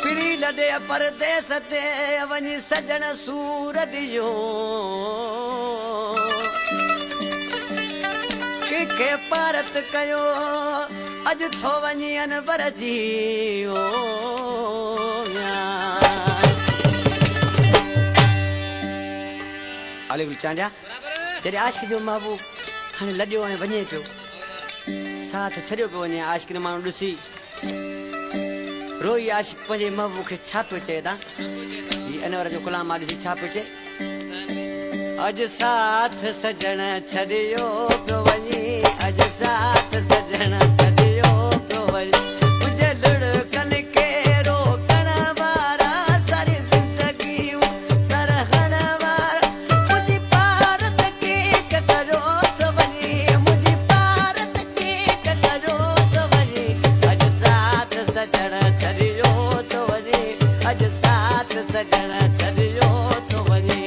पिड़ी लॾे परदेस ते वञी सजण सूर ॾियो कंहिंखे पारत कयो अॼु थो वञी अनवर जी अली चांडिया जॾहिं आशिक जो महबूब हाणे लॾियो ऐं वञे पियो साथ छॾियो पियो वञे आशिक ने माण्हू ॾिसी रोई आशिक पंहिंजे महबूब खे छा पियो चए ता ही अनवर जो गुलाम ॾिसी छा पियो चए अॼु साथ सजण छॾियो पियो वञी अॼु साथ सजण छॾियो पियो वञी मुंहिंजे लुड़कन खे रोकण वारा सारी ज़िंदगी सरहण वारा मुंहिंजी पारत खे करो थो वञी मुंहिंजी पारत खे करो थो वञी अॼु साथ सजण छॾियो थो वञी अॼु साथ सजण छॾियो थो वञी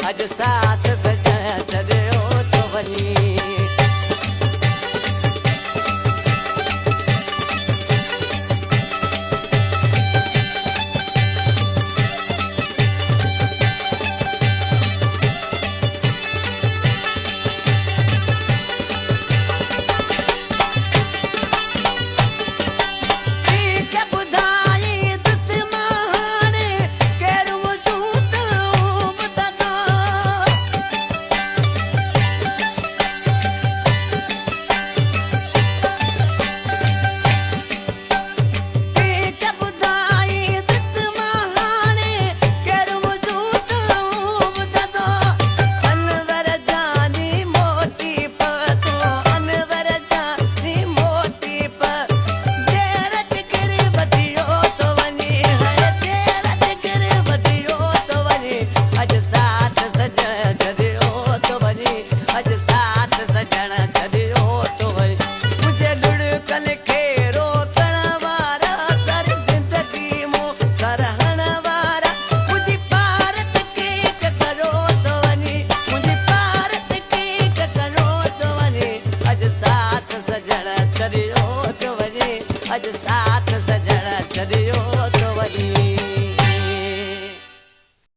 अॼु साथ सजण छॾियो थो वञी